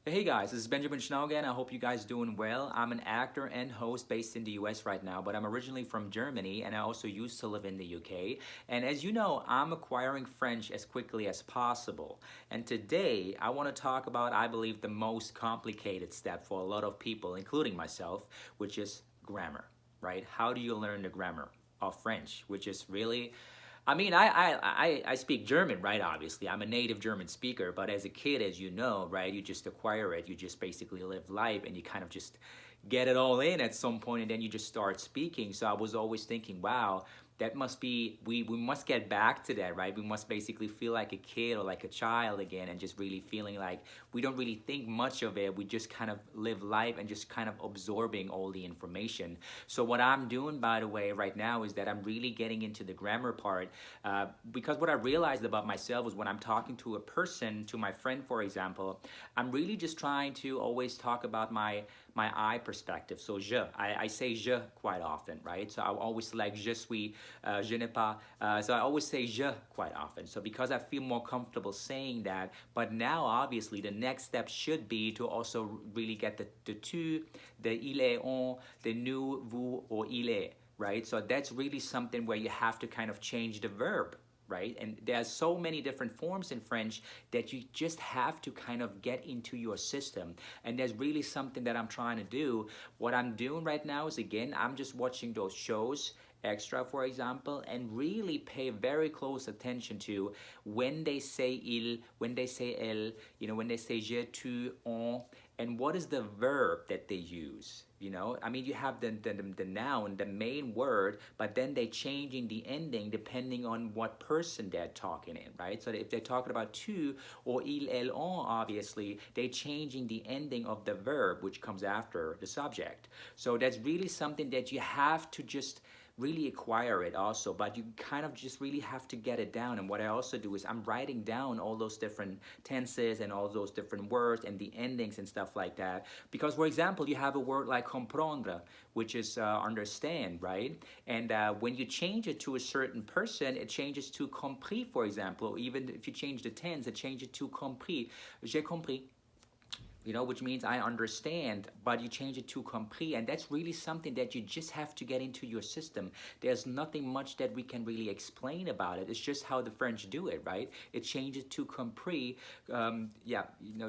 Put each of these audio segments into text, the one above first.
Hey guys, this is Benjamin Schnau again. I hope you guys doing well. I'm an actor and host based in the US right now, but I'm originally from Germany and I also used to live in the UK. And as you know, I'm acquiring French as quickly as possible. And today I want to talk about, I believe, the most complicated step for a lot of people, including myself, which is grammar, right? How do you learn the grammar of French, which is really I speak German, right? Obviously, I'm a native German speaker. But as a kid, as you know, right, you just acquire it. You just basically live life, and you kind of just get it all in at some point, and then you just start speaking. So I was always thinking, wow, that must be we must get back to that, right? We must basically feel like a kid or like a child again, and just really feeling like we don't really think much of it. We just kind of live life and just kind of absorbing all the information. So what I'm doing, by the way, right now is that I'm really getting into the grammar part, because what I realized about myself is when I'm talking to a person, to my friend, for example, I'm really just trying to always talk about my I perspective. So I say je quite often, right? So I always select je suis, je n'ai pas. So I always say je quite often. So because I feel more comfortable saying that, but now obviously the next step should be to also really get the tu, the il est, on, the nous, vous, or il est, right? So that's really something where you have to kind of change the verb, right? And there's so many different forms in French that you just have to kind of get into your system. And there's really something that I'm trying to do. What I'm doing right now is, again, I'm just watching those shows extra, for example, and really pay very close attention to when they say il, when they say elle, when they say je, tu, on, and what is the verb that they use. I mean, you have the noun, the main word, but then they changing the ending depending on what person they're talking in, right? So if they're talking about tu or il, elle, on, obviously, they're changing the ending of the verb, which comes after the subject. So that's really something that you have to just really acquire it also, but you kind of just really have to get it down. And what I also do is I'm writing down all those different tenses and all those different words and the endings and stuff like that, because for example, you have a word like comprendre, which is understand, right? And when you change it to a certain person, it changes to compris, for example. Or even if you change the tense, it changes to compris. J'ai compris, which means I understand, but you change it to compris, and that's really something that you just have to get into your system. There's nothing much that we can really explain about it. It's just how the French do it, right? It changes to compris, yeah,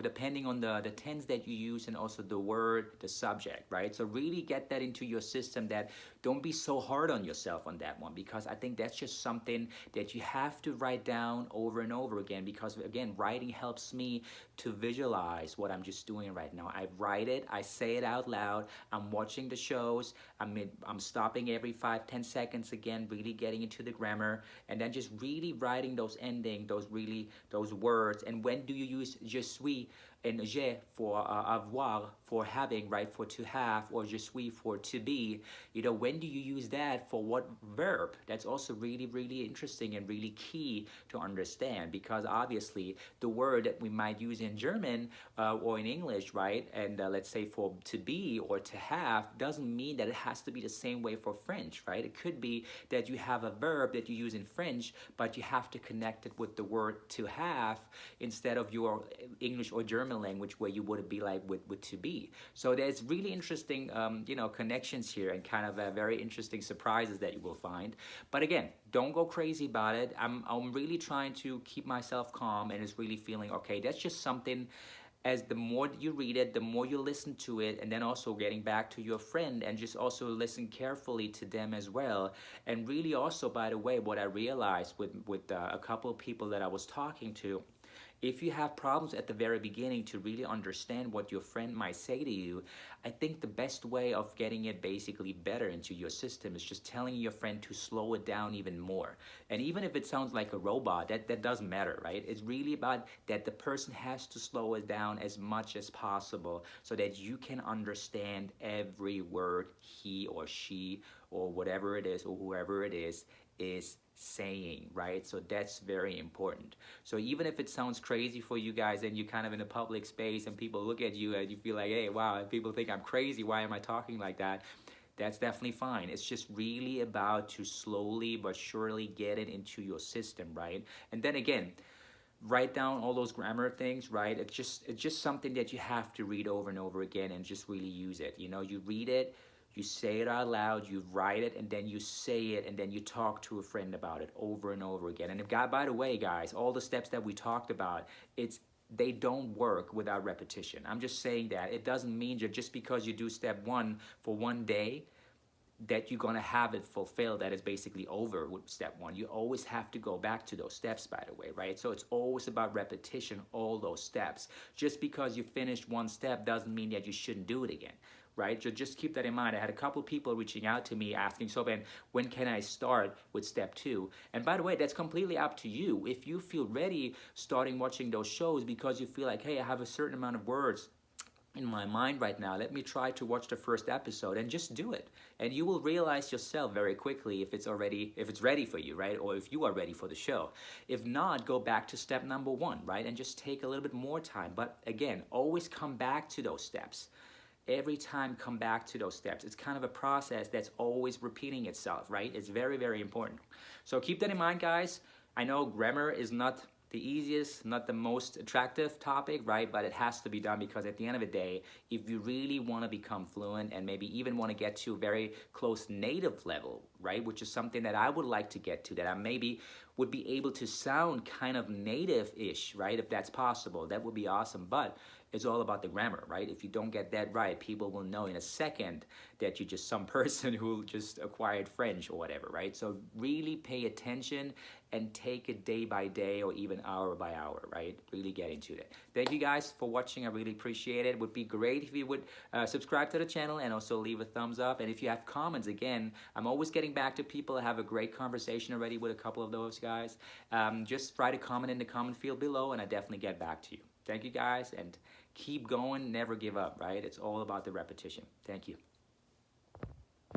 depending on the tense that you use and also the word, the subject, right? So really get that into your system. That don't be so hard on yourself on that one, because I think that's just something that you have to write down over and over again, because again, writing helps me to visualize what I'm just doing right now. I write it, I say it out loud, I'm watching the shows, I'm stopping every 5-10 seconds again, really getting into the grammar, and then just really writing those ending, those words. And when do you use je suis and j'ai for avoir, for having, right, for to have, or je suis for to be? When do you use that for what verb? That's also really, really interesting and really key to understand, because obviously the word that we might use in German or in English, right, and let's say for to be or to have, doesn't mean that it has to be the same way for French, right? It could be that you have a verb that you use in French, but you have to connect it with the word to have instead of your English or German language, where you would be like with to be. So there's really interesting, connections here, and kind of very interesting surprises that you will find. But again, don't go crazy about it. I'm really trying to keep myself calm, and it's really feeling okay. That's just something. As the more you read it, the more you listen to it, and then also getting back to your friend and just also listen carefully to them as well. And really also, by the way, what I realized with a couple of people that I was talking to, if you have problems at the very beginning to really understand what your friend might say to you, I think the best way of getting it basically better into your system is just telling your friend to slow it down even more. And even if it sounds like a robot, that doesn't matter, right? It's really about that the person has to slow it down as much as possible, so that you can understand every word he or she or whatever it is or whoever it is saying, right? So that's very important. So even if it sounds crazy for you guys, and you're kind of in a public space and people look at you and you feel like, hey, wow, people think I'm crazy, why am I talking like that? That's definitely fine. It's just really about to slowly but surely get it into your system, right? And then again, write down all those grammar things, right? It's just something that you have to read over and over again and just really use it. You know, you read it, you say it out loud, you write it, and then you say it, and then you talk to a friend about it over and over again. And if God, by the way, guys, all the steps that we talked about, they don't work without repetition. I'm just saying that. It doesn't mean that just because you do step one for one day that you're going to have it fulfilled, that is basically over with step one. You always have to go back to those steps, by the way, right? So it's always about repetition, all those steps. Just because you finished one step doesn't mean that you shouldn't do it again, right? So just keep that in mind. I had a couple people reaching out to me asking, so Ben, when can I start with step two? And by the way, that's completely up to you. If you feel ready starting watching those shows because you feel like, hey, I have a certain amount of words in my mind right now, let me try to watch the first episode and just do it, and you will realize yourself very quickly if it's ready for you, right? Or if you are ready for the show. If not, go back to step number one, right? And just take a little bit more time. But again, always come back to those steps. Every time, come back to those steps. It's kind of a process that's always repeating itself, right? It's very, very important. So keep that in mind, guys. I know grammar is not the easiest, not the most attractive topic, right? But it has to be done because at the end of the day, if you really want to become fluent and maybe even want to get to a very close native level, right? Which is something that I would like to get to, that I maybe would be able to sound kind of native-ish, right? If that's possible, that would be awesome. But it's all about the grammar, right? If you don't get that right, people will know in a second that you're just some person who just acquired French or whatever, right? So really pay attention and take it day by day or even hour by hour, right? Really get into it. Thank you guys for watching. I really appreciate it. It would be great if you would subscribe to the channel and also leave a thumbs up. And if you have comments, again, I'm always getting back to people. I have a great conversation already with a couple of those guys. Just write a comment in the comment field below and I definitely get back to you. Thank you guys, and keep going, never give up, right? It's all about the repetition. Thank you.